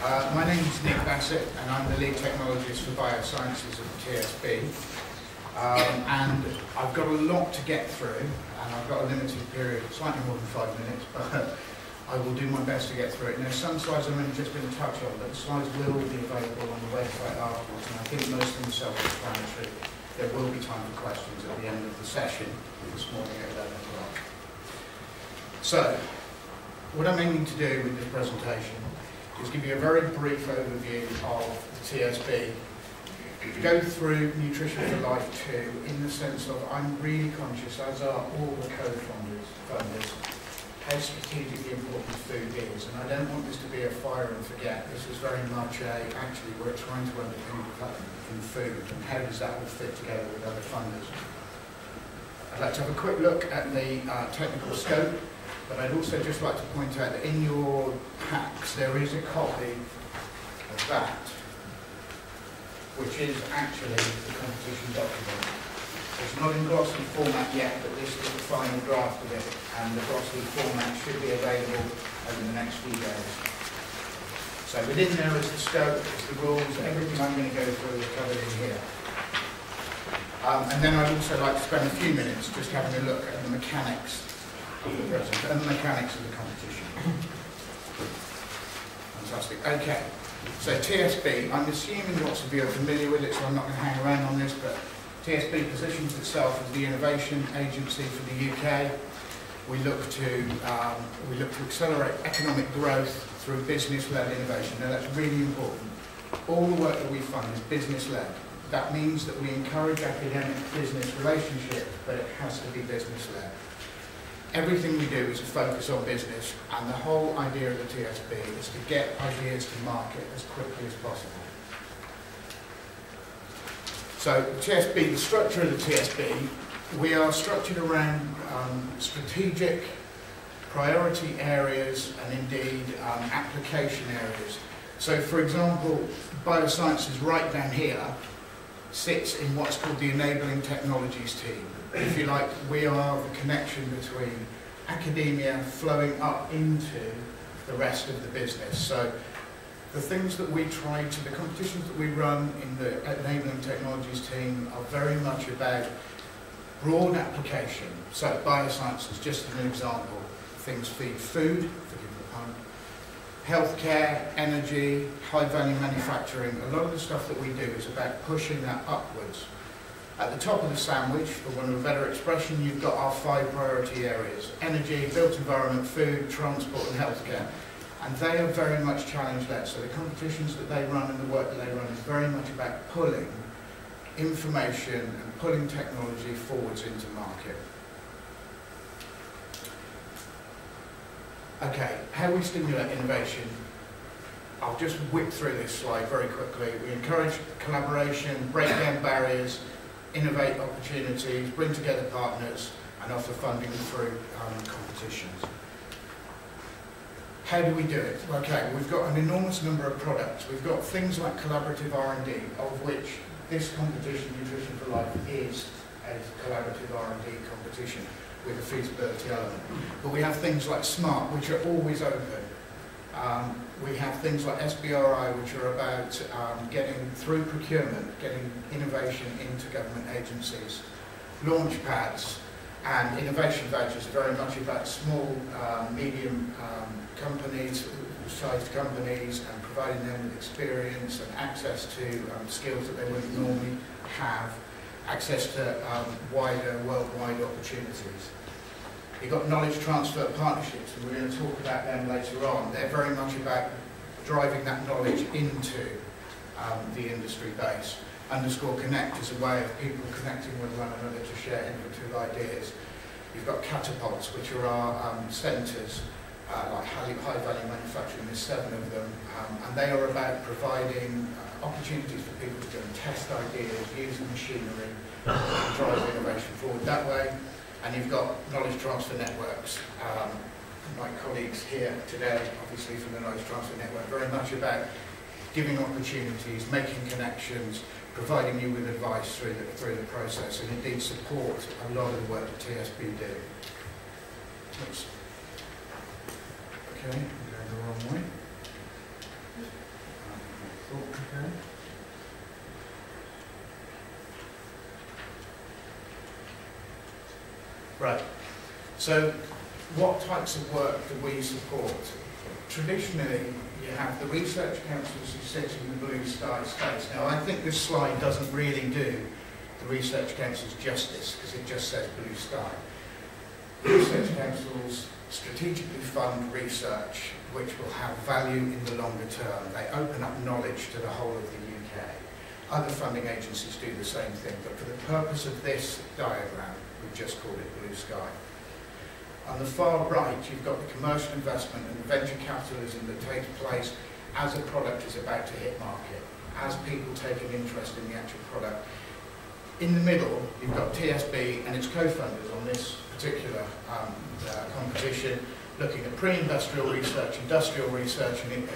My name is Nick Bassett and I'm the lead technologist for biosciences at TSB. And I've got a lot to get through and I've got a limited period, slightly more than 5 minutes, but I will do my best to get through it. Now some slides I've only just been in touch on, but the slides will be available on the website afterwards, and I think most of them self-explanatory. There will be time for questions at the end of the session this morning at 11 o'clock. So, what I'm aiming to do with this presentation is give you a very brief overview of the TSB, go through Nutrition for Life 2 in the sense of I'm really conscious, as are all the co-funders, how strategically important food is, and I don't want this to be a fire and forget. This is very much actually we're trying to underpin development in food, and how does that all fit together with other funders. I'd like to have a quick look at the technical scope, but I'd also just like to point out that in your packs there is a copy of that, which is actually the competition document. It's not in glossy format yet, but this is the final draft of it, and the glossy format should be available over the next few days. So within there is the scope, is the rules, everything I'm going to go through is covered in here. And then I'd also like to spend a few minutes just having a look at the mechanics of the present and the mechanics of the competition. Fantastic. Okay. So TSB, I'm assuming lots of you are familiar with it, so I'm not going to hang around on this, but TSB positions itself as the innovation agency for the UK. We look to accelerate economic growth through business-led innovation. Now that's really important. All the work that we fund is business-led. That means that we encourage academic-business relationships, but it has to be business-led. Everything we do is a focus on business, and the whole idea of the TSB is to get ideas to market as quickly as possible. So the TSB, the structure of the TSB, we are structured around strategic priority areas and indeed application areas. So for example, biosciences right down here sits in what's called the enabling technologies team. If you like, we are the connection between academia flowing up into the rest of the business. So the things that we try to, the competitions that we run in the enabling technologies team are very much about broad application. So biosciences, just as an example, things feed food, forgive the pun, healthcare, energy, high-value manufacturing. A lot of the stuff that we do is about pushing that upwards. At the top of the sandwich, for want of a better expression, you've got our 5 priority areas: energy, built environment, food, transport and healthcare. And they are very much challenge-led. So the competitions that they run and the work that they run is very much about pulling information and pulling technology forwards into market. Okay, how we stimulate innovation. I'll just whip through this slide very quickly. We encourage collaboration, break down barriers, innovate opportunities, bring together partners, and offer funding through competitions. How do we do it? Okay, we've got an enormous number of products. We've got things like collaborative R&D, of which this competition, Nutrition for Life, is a collaborative R&D competition with a feasibility element. But we have things like SMART, which are always open. We have things like SBRI, which are about getting through procurement, getting innovation into government agencies. Launch pads and innovation vouchers are very much about small, medium companies, sized companies, and providing them with experience and access to skills that they wouldn't normally have, access to wider, worldwide opportunities. You've got knowledge transfer partnerships, and we're going to talk about them later on. They're very much about driving that knowledge into the industry base. Underscore Connect is a way of people connecting with one another to share innovative ideas. You've got catapults, which are our centres, like high-value manufacturing. There's 7 of them, and they are about providing opportunities for people to go and test ideas, use the machinery, and drive innovation forward that way. And you've got knowledge transfer networks. My colleagues here today, obviously from the Knowledge Transfer Network, very much about giving opportunities, making connections, providing you with advice through the process, and indeed support a lot of the work that TSB do. Oops. Okay, I'm going the wrong way. So what types of work do we support? Traditionally, you have the research councils who sit in the blue sky space. Now, I think this slide doesn't really do the research councils justice because it just says blue sky. Research councils strategically fund research which will have value in the longer term. They open up knowledge to the whole of the UK. Other funding agencies do the same thing, but for the purpose of this diagram, we've just called it blue sky. On the far right, you've got the commercial investment and venture capitalism that takes place as a product is about to hit market, as people take an interest in the actual product. In the middle, you've got TSB and its co-funders on this particular competition, looking at pre-industrial research, industrial research, and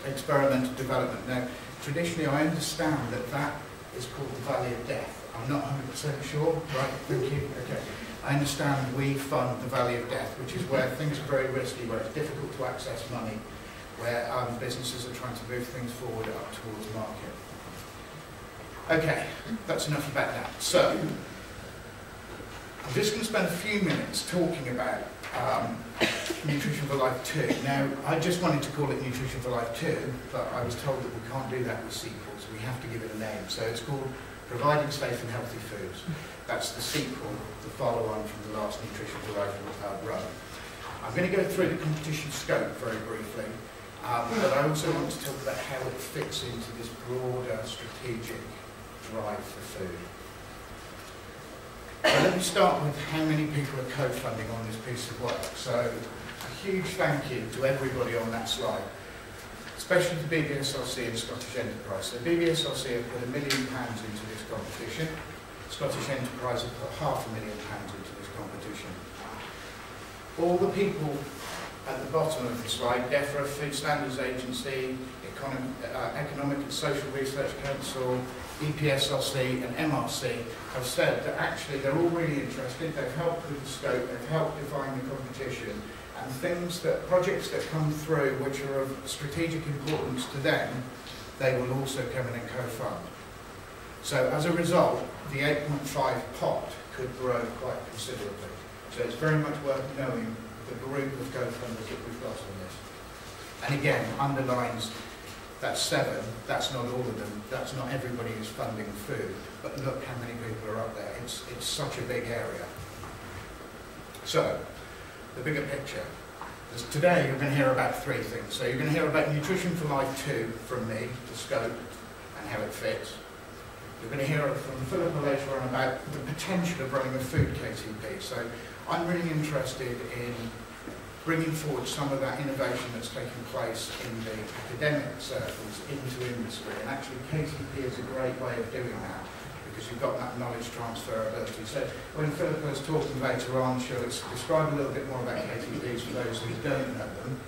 experimental development. Now, traditionally, I understand that that is called the Valley of Death. I'm not 100% sure. Right, thank you. Okay. I understand we fund the Valley of Death, which is where things are very risky, where it's difficult to access money, where businesses are trying to move things forward up towards market. Okay, that's enough about that. So, I'm just going to spend a few minutes talking about Nutrition for Life 2. Now, I just wanted to call it Nutrition for Life 2, but I was told that we can't do that with sequels. We have to give it a name. So it's called Providing Safe and Healthy Foods. That's the sequel, the follow-on from the last Nutrition for Life run. I'm going to go through the competition scope very briefly, but I also want to talk about how it fits into this broader strategic drive for food. So let me start with how many people are co-funding on this piece of work. So a huge thank you to everybody on that slide, especially to BBSLC and Scottish Enterprise. So BBSLC have put £1 million into this competition. Scottish Enterprise have put £500,000 into this competition. All the people at the bottom of the slide, DEFRA, Food Standards Agency, Economic and Social Research Council, EPSLC and MRC have said that actually they're all really interested, they've helped with the scope, they've helped define the competition, and projects that come through which are of strategic importance to them, they will also come in and co-fund. So as a result, the 8.5 pot could grow quite considerably. So it's very much worth knowing the group of co-funders that we've got on this. And again, underlines that's 7, that's not all of them, that's not everybody who's funding food, but look how many people are up there. It's such a big area. So, the bigger picture. Today you're going to hear about 3 things. So you're going to hear about Nutrition for Life 2 from me, the scope and how it fits. You're going to hear from Philippa later on about the potential of running a food KTP. So I'm really interested in bringing forward some of that innovation that's taking place in the academic circles into industry. And actually KTP is a great way of doing that because you've got that knowledge transferability. So when Philippa's talking later on, she'll describe a little bit more about KTPs for those who don't know them.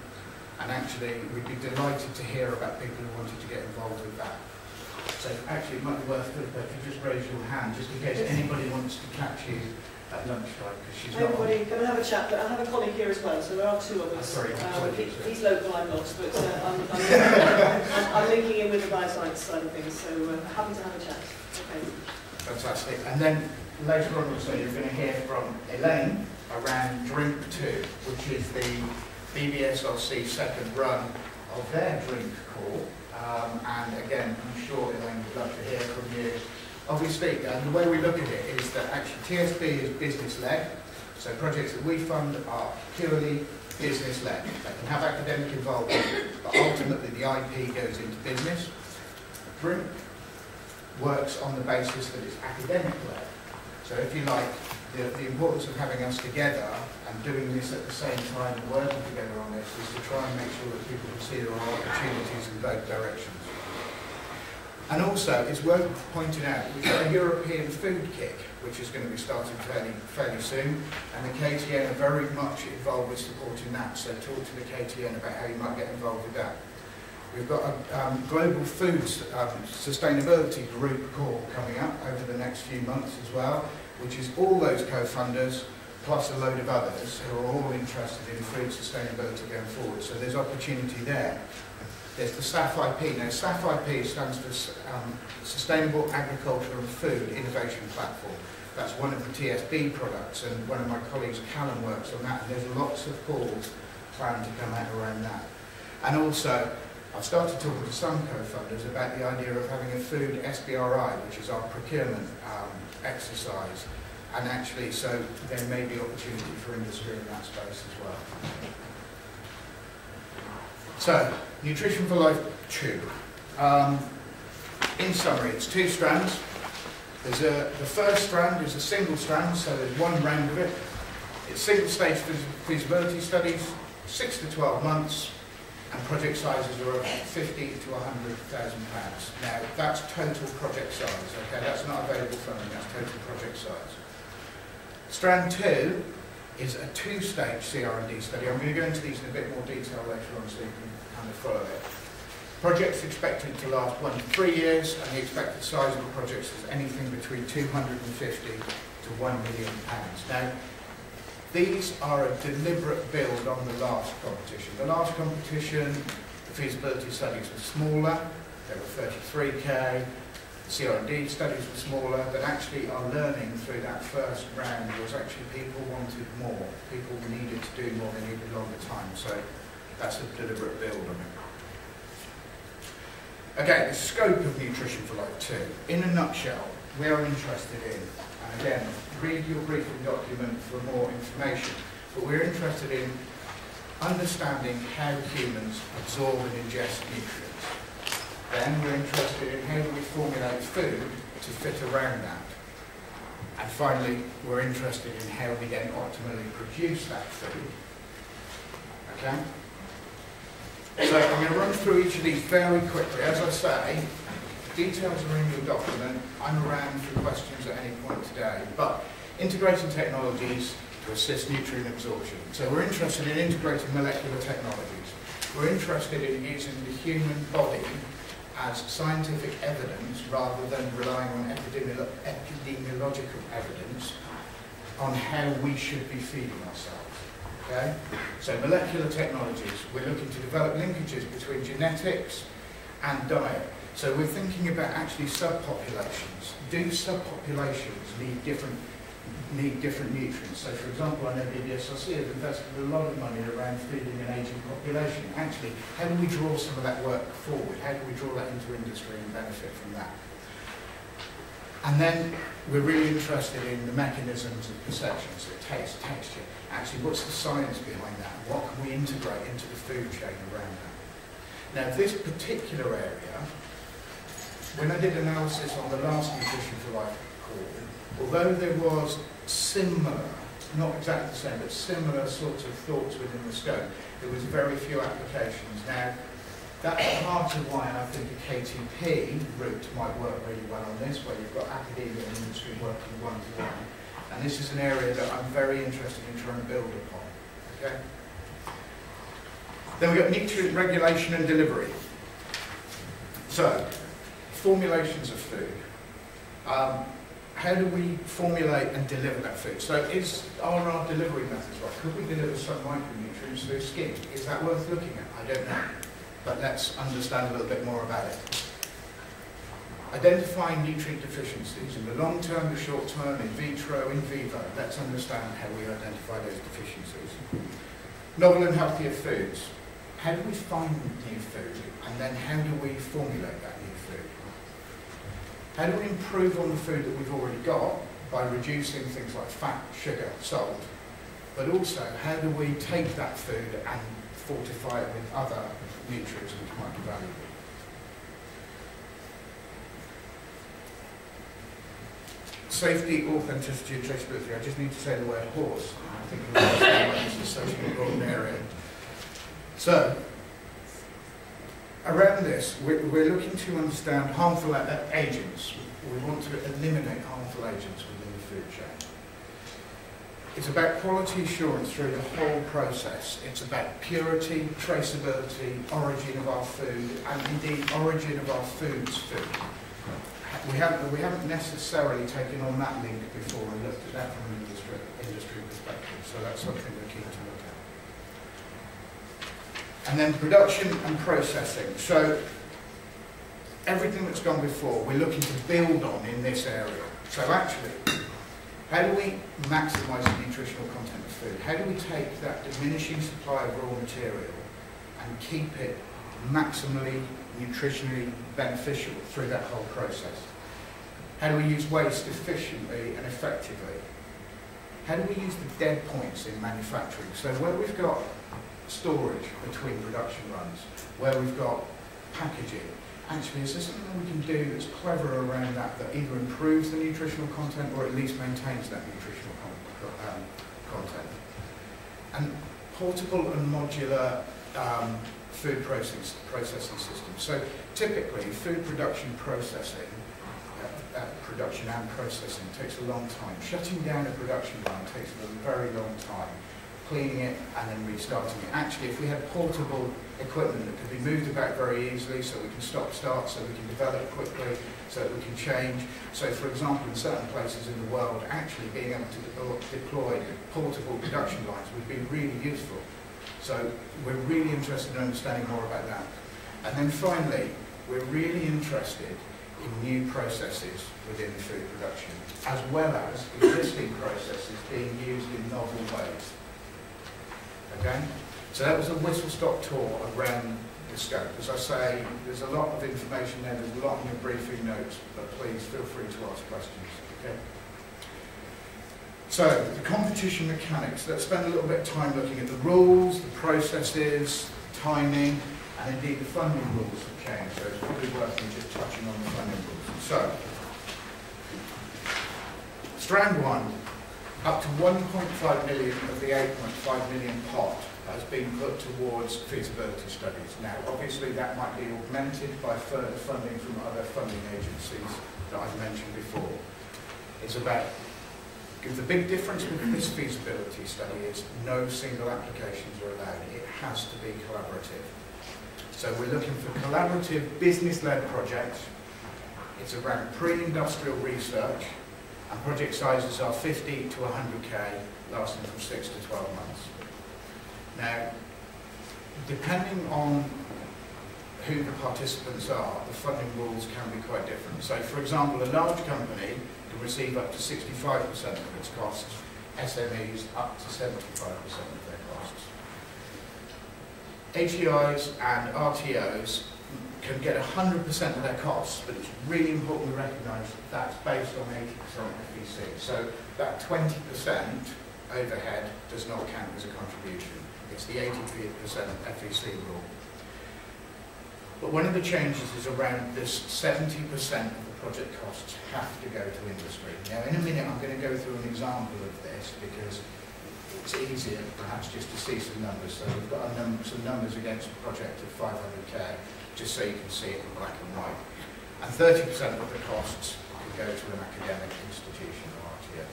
And actually we'd be delighted to hear about people who wanted to get involved with that. So actually it might be worth, Philippa, if you just raise your hand, just in case anybody wants to catch you at lunchtime, because she's not. Everybody, come and have a chat. But I have a colleague here as well, so there are 2 of us. Sorry, he's local, I'm not, but I'm linking in with the bioscience side of things, so happy to have a chat. Okay. Fantastic. And then later on also you're going to hear from Elaine around Drink 2, which is the BBSLC second run of their drink call. And again, I'm sure Elaine would love to hear from you. Obviously, the way we look at it is that actually TSB is business-led, so projects that we fund are purely business-led. They can have academic involvement, but ultimately the IP goes into business. Drink works on the basis that it's academic-led. So if you like, the importance of having us together and doing this at the same time and working together on this is to try and make sure that people can see there are opportunities in both directions. And also, it's worth pointing out, we've got a European food kick, which is going to be starting fairly soon, and the KTN are very much involved with supporting that, so talk to the KTN about how you might get involved with that. We've got a global food sustainability group call coming up over the next few months as well, which is all those co-funders, plus a load of others who are all interested in food sustainability going forward, so there's opportunity there. There's the SAF IP. Now, SAF IP stands for Sustainable Agriculture and Food Innovation Platform. That's one of the TSB products, and one of my colleagues, Callum, works on that, and there's lots of calls planned to come out around that. And also, I've started talking to some co-funders about the idea of having a food SBRI, which is our procurement exercise, and actually, so there may be opportunity for industry in that space as well. So, Nutrition for Life 2. In summary, it's 2 strands. The first strand is a single strand, so there's 1 round of it. It's single-stage feasibility studies, 6 to 12 months, and project sizes are around £50,000 to £100,000. Now, that's total project size, okay? That's not available funding, that's total project size. Strand 2 is a 2-stage CR&D study. I'm going to go into these in a bit more detail later on so you can kind of follow it. Project's expected to last 1 to 3 years, and the expected size of the projects is anything between £250,000 to £1 million. Now, these are a deliberate build on the last competition. The last competition, the feasibility studies were smaller, they were 33k, the CR&D studies were smaller, but actually our learning through that first round was actually people wanted more. People needed to do more, they needed longer time, so that's a deliberate build on it. Okay, the scope of Nutrition for Life 2. In a nutshell, we are interested in, and again, read your briefing document for more information, but we're interested in understanding how humans absorb and ingest nutrients. Then we're interested in how do we formulate food to fit around that. And finally, we're interested in how we then optimally produce that food. Okay? So I'm going to run through each of these very quickly. As I say, details are in your document. I'm around for questions at any point today. But integrating technologies to assist nutrient absorption. So we're interested in integrating molecular technologies. We're interested in using the human body as scientific evidence rather than relying on epidemiological evidence on how we should be feeding ourselves. Okay? So molecular technologies, we're looking to develop linkages between genetics and diet. So we're thinking about actually subpopulations. Do subpopulations need different nutrients? So for example, I know BBSRC has invested a lot of money around feeding an ageing population. Actually, how do we draw some of that work forward? How do we draw that into industry and benefit from that? And then we're really interested in the mechanisms of perception, so taste, texture. Actually, what's the science behind that? What can we integrate into the food chain around that? Now, this particular area, when I did analysis on the last Nutrition for Life call, although there was similar, not exactly the same, but similar sorts of thoughts within the scope, there was very few applications. Now, that's part of why I think a KTP route might work really well on this, where you've got academia and industry working one-to-one. And this is an area that I'm very interested in trying to build upon. Okay? Then we've got nutrient regulation and delivery. So, formulations of food. How do we formulate and deliver that food? So are our delivery methods right? Could we deliver some micronutrients through skin? Is that worth looking at? I don't know. But let's understand a little bit more about it. Identifying nutrient deficiencies in the long term, the short term, in vitro, in vivo. Let's understand how we identify those deficiencies. Novel and healthier foods. How do we find new food? And then how do we formulate that new food? How do we improve on the food that we've already got by reducing things like fat, sugar, salt? But also, how do we take that food and fortify it with other nutrients which might be valuable? Safety, authenticity and traceability. I just need to say the word horse. I think this is such an important area. So, around this, we're looking to understand harmful agents. We want to eliminate harmful agents within the food chain. It's about quality assurance through the whole process. It's about purity, traceability, origin of our food, and indeed origin of our food's food. We haven't necessarily taken on that link before and looked at that from an industry perspective, so that's something we're keen to look at. And then production and processing. So everything that's gone before, we're looking to build on in this area. So actually, How do we maximise the nutritional content of food? How do we take that diminishing supply of raw material and keep it maximally nutritionally beneficial through that whole process? How do we use waste efficiently and effectively? How do we use the dead points in manufacturing? So where we've got storage between production runs, where we've got packaging, actually is there something we can do that's clever around that, that either improves the nutritional content or at least maintains that nutritional content? And portable and modular food processing systems. So typically food production and processing takes a long time. Shutting down a production line takes a very long time. Cleaning it and then restarting it. Actually, if we had portable equipment that could be moved about very easily, so we can stop-start, so we can develop quickly, so that we can change. So for example, in certain places in the world, actually being able to deploy portable production lines would be really useful. So we're really interested in understanding more about that. And then finally, we're really interested in new processes within food production, as well as existing processes being used in novel ways. Okay? So that was a whistle-stop tour around the scope. As I say, there's a lot of information there, there's a lot in your briefing notes, but please feel free to ask questions. Okay? So, the competition mechanics. Let's spend a little bit of time looking at the rules, the processes, timing, and indeed the funding rules have changed. So it's probably worth me just touching on the funding rules. So, strand one, up to 1.5 million of the 8.5 million pot has been put towards feasibility studies. Now, obviously that might be augmented by further funding from other funding agencies that I've mentioned before. It's about, the big difference with this feasibility study is no single applications are allowed. It has to be collaborative. So we're looking for collaborative business-led projects. It's around pre-industrial research, and project sizes are 50 to 100k, lasting from 6 to 12 months. Now, depending on who the participants are, the funding rules can be quite different. So, for example, a large company can receive up to 65% of its costs, SMEs up to 75% of their costs. HEIs and RTOs can get 100% of their costs, but it's really important to recognise that that's based on 80% FEC. So that 20% overhead does not count as a contribution. It's the 80% FEC rule. But one of the changes is around this 70% of the project costs have to go to industry. Now, in a minute, I'm going to go through an example of this because it's easier, perhaps, just to see some numbers. So we've got some numbers against a project of 500k, just so you can see it in black and white. And 30% of the costs can go to an academic institution or RTO.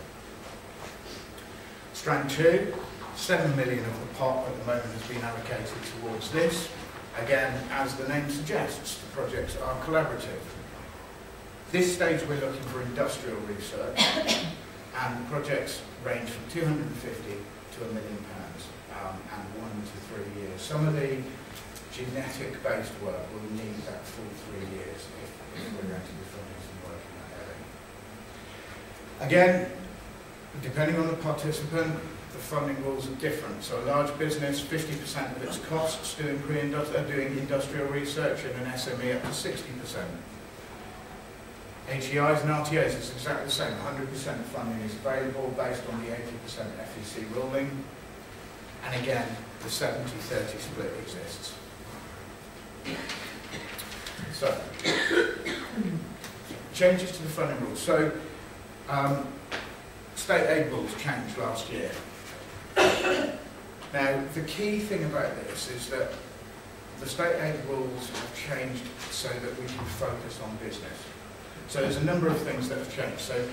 Strand 2, 7 million of the pot at the moment has been allocated towards this. Again, as the name suggests, the projects are collaborative. This stage we're looking for industrial research, and the projects range from 250 to £1 million, and 1 to 3 years. Some of the genetic-based work will need that full 3 years if we're going to be funding some work in that area. Again, depending on the participant, the funding rules are different. So a large business, 50% of its costs doing industrial research, and an SME up to 60%. HEIs and RTOs, it's exactly the same. 100% funding is available based on the 80% FEC ruling. And again, the 70-30 split exists. So, changes to the funding rules. So, state aid rules changed last year. Now, the key thing about this is that the state aid rules have changed so that we can focus on business. So there's a number of things that have changed. So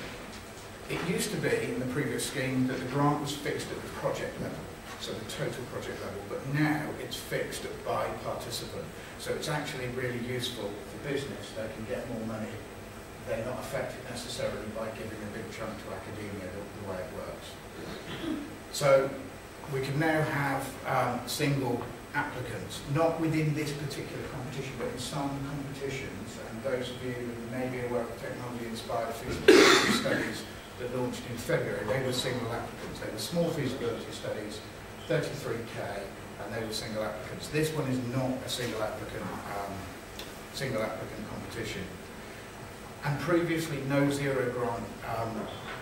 it used to be in the previous scheme that the grant was fixed at the project level, so the total project level, but now it's fixed by participant. So it's actually really useful for business. They can get more money. They're not affected necessarily by giving a big chunk to academia the way it works. So we can now have single applicants, not within this particular competition, but in some competitions, and those of you who may be aware of technology-inspired feasibility studies that launched in February, they were single applicants. They were small feasibility studies, 33k, and they were single applicants. This one is not a single applicant competition. And previously, no zero grant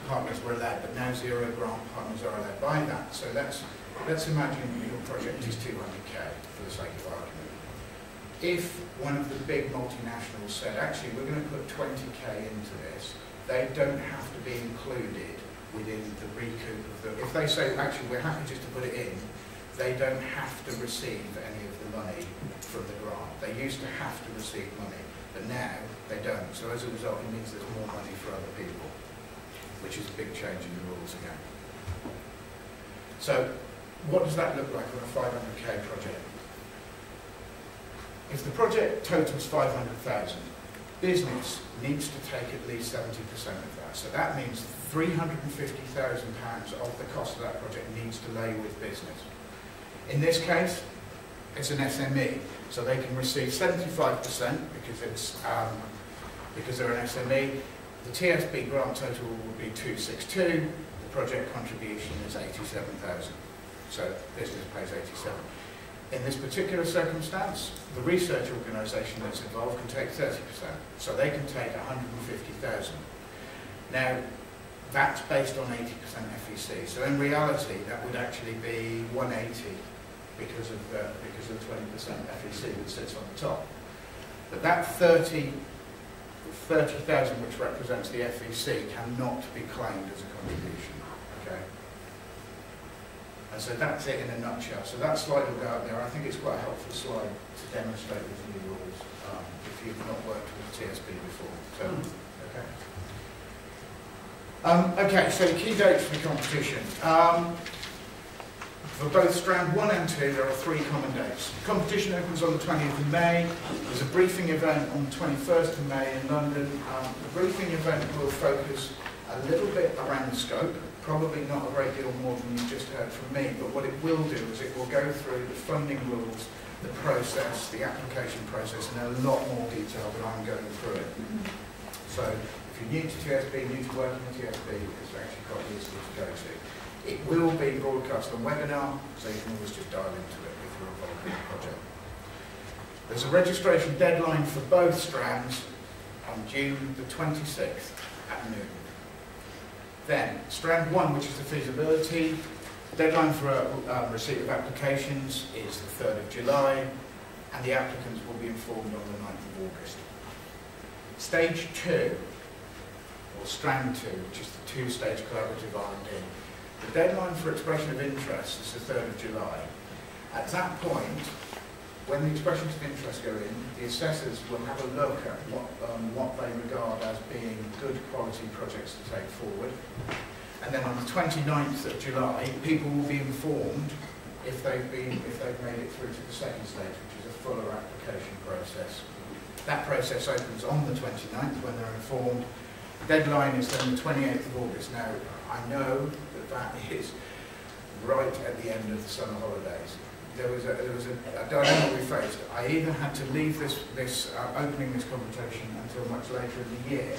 partners were allowed, but now zero grant partners are allowed by that. So let's imagine your project is 200k for the sake of argument. If one of the big multinationals said, actually, we're going to put 20k into this, they don't have to be included within the recoup of the... If they say, actually, we're happy just to put it in, they don't have to receive any of the money from the grant. They used to have to receive money, but now they don't. So as a result, it means there's more money for other people, which is a big change in the rules again. So what does that look like on a 500k project? If the project totals 500,000, business needs to take at least 70% of that. So that means £350,000 of the cost of that project needs to lay with business. In this case, it's an SME, so they can receive 75% because they're an SME. The TSB grant total will be 262. The project contribution is 87,000. So business pays 87. In this particular circumstance, the research organisation that's involved can take 30%, so they can take 150,000. Now, that's based on 80% FEC. So in reality, that would actually be 180 because of 20% FEC that sits on the top. But that 30,000, which represents the FEC, cannot be claimed as a contribution. Okay. And so that's it in a nutshell. So that slide will go up there. I think it's quite a helpful slide to demonstrate the new rules if you've not worked with TSB before. So, okay, so the key dates for the competition. For both Strand 1 and 2, there are 3 common dates. The competition opens on the 20th of May. There's a briefing event on the 21st of May in London. The briefing event will focus a little bit around the scope, probably not a great deal more than you just heard from me, but what it will do is it will go through the funding rules, the process, the application process, in a lot more detail than I'm going through it. So if you're new to TSB, new to working with TSB, it's actually quite useful to go to. It will be broadcast on webinar, so you can always just dial into it if you're involved in the project. There's a registration deadline for both strands on June the 26th at noon. Then, Strand 1, which is the feasibility, deadline for receipt of applications is the 3rd of July, and the applicants will be informed on the 9th of August. Stage 2, or Strand 2, which is the 2-stage collaborative R&D, the deadline for expression of interest is the 3rd of July. At that point, when the expressions of interest go in, the assessors will have a look at what they regard as being good quality projects to take forward. And then on the 29th of July, people will be informed if they've made it through to the 2nd stage, which is a fuller application process. That process opens on the 29th when they're informed. The deadline is then the 28th of August. Now, I know that is right at the end of the summer holidays. There was a dilemma we faced. I either had to leave opening this competition until much later in the year,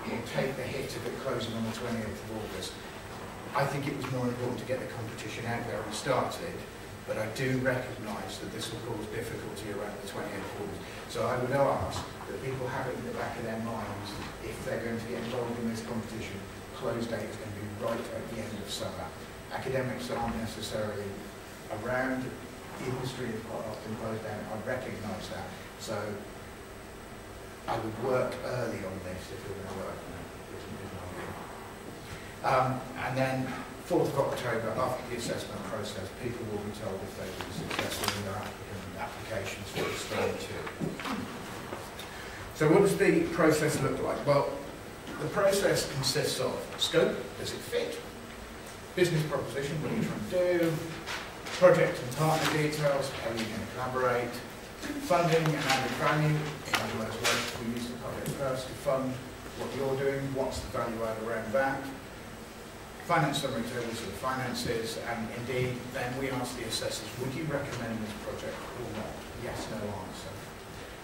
or take the hit of it closing on the 28th of August. I think it was more important to get the competition out there and started, but I do recognise that this will cause difficulty around the 28th of August. So I would ask that people have it in the back of their minds, if they're going to get involved in this competition, close date is going to be right at the end of summer. Academics aren't necessarily around. The industry is quite often closed down. I recognise that. So I would work early on this if you're going to work on it. And then 4th of October, after the assessment process, people will be told if they've been successful in their applications for Strand 2. So what does the process look like? Well, the process consists of scope, does it fit? Business proposition, what are you trying to do? Project and partner details, how are you going to collaborate? Funding and added value, in other words, we use the public first to fund what you're doing, what's the value add around that? Finance summary tables of the finances, and indeed, then we ask the assessors, would you recommend this project or not? Yes, no answer.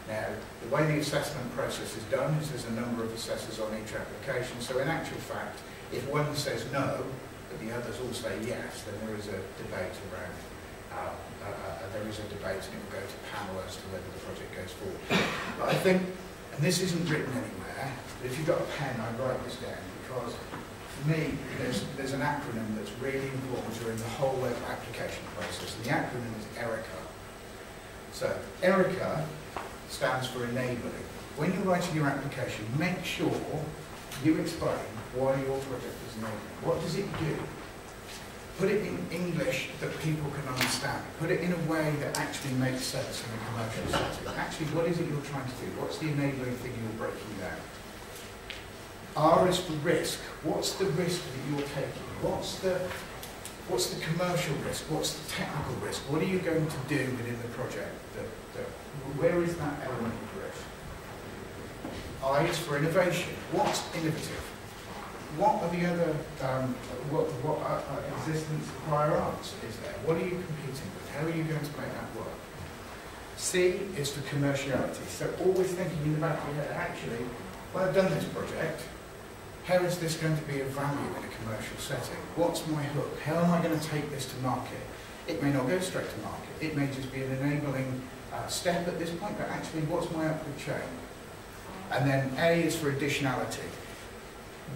Now, the way the assessment process is done is there's a number of assessors on each application, so in actual fact, If one says no, but the others all say yes, then there is a debate around, and it will go to panel as to whether the project goes forward. But I think, and this isn't written anywhere, but if you've got a pen, I write this down, because for me, there's an acronym that's really important during the whole web application process, and the acronym is ERICA. So, ERICA stands for enabling. When you're writing your application, make sure you explain why your project is enabling. What does it do? Put it in English that people can understand. Put it in a way that actually makes sense in a commercial setting. Actually, what is it you're trying to do? What's the enabling thing you're breaking down? R is for risk. What's the risk that you're taking? What's the commercial risk? What's the technical risk? What are you going to do within the project? Where is that element of risk? I is for innovation. What's innovative? What are the other existence prior arts is there? What are you competing with? How are you going to make that work? C is for commerciality. So always thinking in the back of your head, actually, well, I've done this project. How is this going to be of value in a commercial setting? What's my hook? How am I going to take this to market? It may not go straight to market. It may just be an enabling step at this point, but actually, what's my upward chain? And then A is for additionality.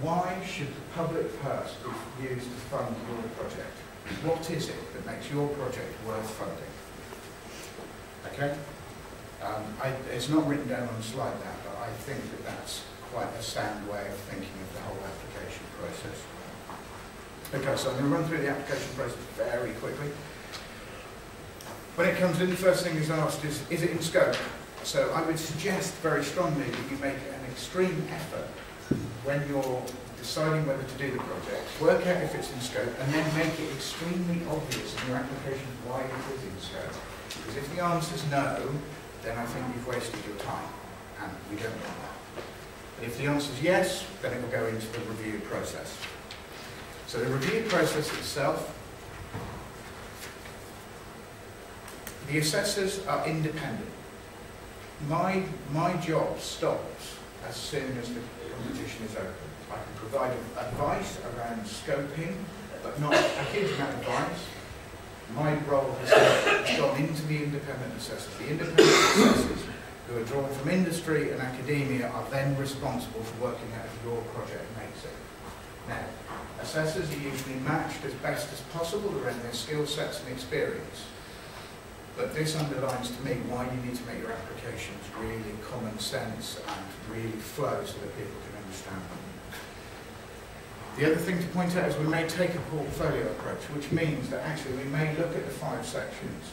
Why should the public purse be used to fund your project? What is it that makes your project worth funding? Okay? It's not written down on a slide now, but I think that that's quite a sound way of thinking of the whole application process. Okay, so I'm going to run through the application process very quickly. When it comes in, the first thing is asked is it in scope? So I would suggest very strongly that you make an extreme effort when you're deciding whether to do the project, work out if it's in scope, and then make it extremely obvious in your application why it is in scope. Because if the answer's no, then I think you've wasted your time, and we don't want that. But if the answer's yes, then it will go into the review process. So the review process itself, the assessors are independent. My job stops as soon as the competition is open. I can provide advice around scoping, but not a huge amount of advice. My role has gone into the independent assessors. The independent assessors, who are drawn from industry and academia, are then responsible for working out if your project makes it. Now, assessors are usually matched as best as possible around their skill sets and experience. But this underlines to me why you need to make your applications really common sense and really flow so that people can understand them. The other thing to point out is we may take a portfolio approach, which means that actually we may look at the 5 sections,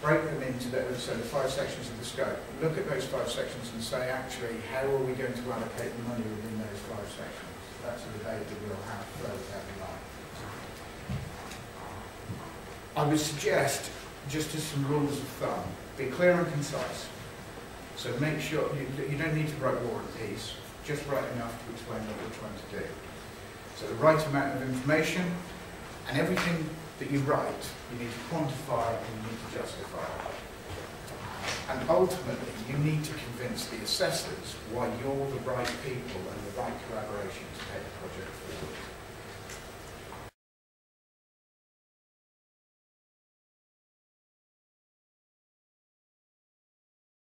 break them into the 5 sections of the scope, look at those 5 sections and say, actually, how are we going to allocate the money within those 5 sections? That's a debate that we'll have further down the line. I would suggest, just as some rules of thumb, be clear and concise. So make sure, you don't need to write War and Peace, just write enough to explain what you're trying to do. So the right amount of information, and everything that you write, you need to quantify and you need to justify. And ultimately, you need to convince the assessors why you're the right people and the right collaboration to take the project forward.